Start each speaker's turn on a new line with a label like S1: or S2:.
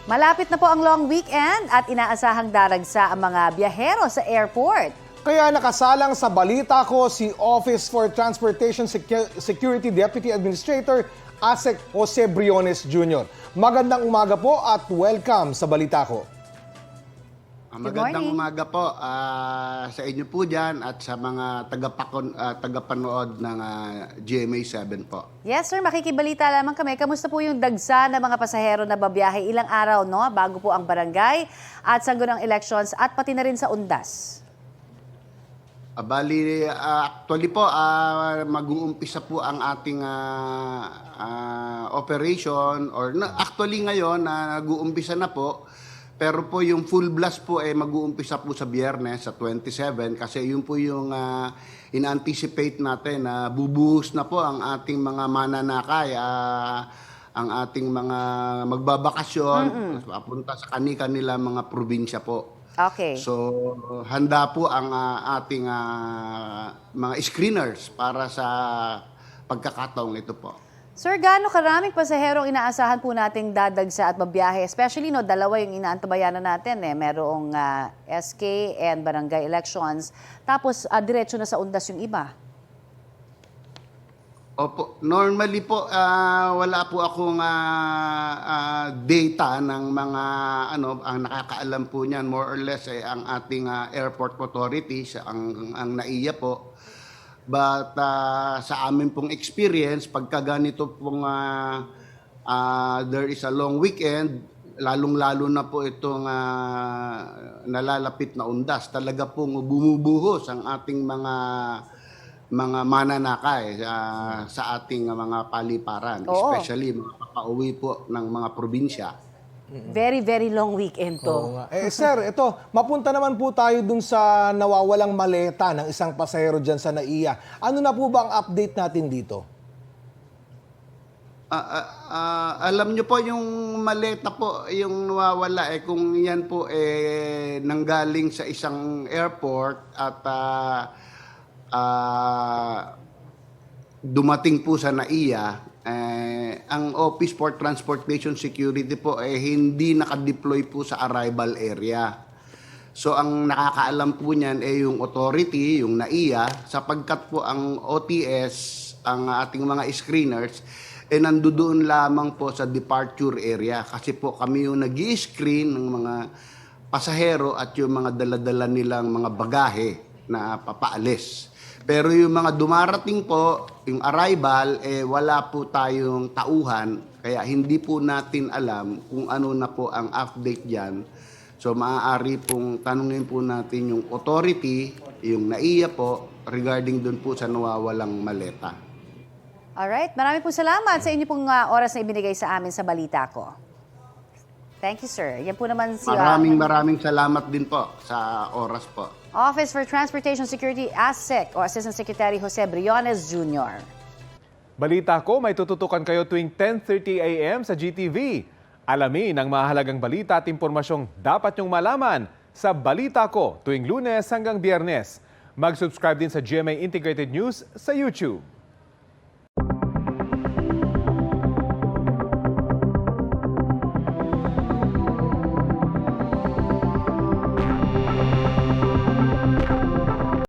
S1: Malapit na po ang long weekend at inaasahang daragsa ang mga biyahero sa airport.
S2: Kaya nakasalang sa balita ko si Office for Transportation Security Deputy Administrator ASEC Jose Briones Jr. Magandang umaga po at welcome sa balita ko.
S3: Magandang umaga po sa inyo po dyan at sa mga tagapanood ng GMA7 po.
S1: Yes sir, makikibalita lamang kami. Kamusta po yung dagsa ng mga pasahero na babiyahe ilang araw bago po ang barangay at sangguniang elections at pati na rin sa Undas?
S3: Actually po, mag-uumpisa po ang ating operation actually ngayon nag-uumpisa na po. Pero po yung full blast po mag-uumpisa po sa Biyernes sa 27 kasi yun po yung in-anticipate natin na bubuhos na po ang ating mga mananakay, ang ating mga magbabakasyon, papunta sa kani-kanila mga probinsya po.
S1: Okay.
S3: So handa po ang ating mga screeners para sa pagkakataong ito po.
S1: Sir, gaano karaming pasahero ang inaasahan po nating dadagsa at mabiyahe? Especially, dalawa yung inaantabayanan natin. Merong SK and barangay elections. Tapos, diretso na sa Undas yung iba.
S3: Opo, normally po, wala po akong data ng mga, ang nakakaalam po niyan, more or less, ang ating airport authorities, ang NAIA po. But sa amin pong experience, pagka ganito pong there is a long weekend, lalong-lalo na po itong nalalapit na Undas, talaga pong bumubuhos ang ating mga mananakay sa ating mga paliparan.
S1: Oo.
S3: Especially mga papauwi po ng mga probinsya.
S1: Very, very long weekend to.
S2: Oo nga. Sir, ito, mapunta naman po tayo dun sa nawawalang maleta ng isang pasahero dyan sa NAIA. Ano na po ba ang update natin dito?
S3: Alam nyo po yung maleta po, yung nawawala, kung yan po nanggaling sa isang airport at dumating po sa NAIA, ang Office for Transportation Security po hindi nakadeploy po sa arrival area. So ang nakakaalam po niyan yung authority, yung NAIA, sapagkat po ang OTS, ang ating mga screeners, nandoon lamang po sa departure area. Kasi po kami yung nag-i-screen ng mga pasahero at yung mga daladala nilang mga bagahe na papaalis. Pero yung mga dumarating po, yung arrival, wala po tayong tauhan. Kaya hindi po natin alam kung ano na po ang update dyan. So maaari pong tanungin po natin yung authority, yung NAIA po, regarding dun po sa nawawalang maleta.
S1: Alright, maraming po salamat sa inyo pong oras na ibinigay sa amin sa balita ko. Thank you, sir. Yan po naman si...
S3: Maraming salamat din po sa oras po.
S1: Office for Transportation Security ASEC o Assistant Secretary Jose Briones Jr.
S4: Balita ko, may tututukan kayo tuwing 10:30 a.m. sa GTV. Alamin ang mahalagang balita at impormasyong dapat nyong malaman sa Balita Ko tuwing Lunes hanggang Biyernes. Mag-subscribe din sa GMA Integrated News sa YouTube.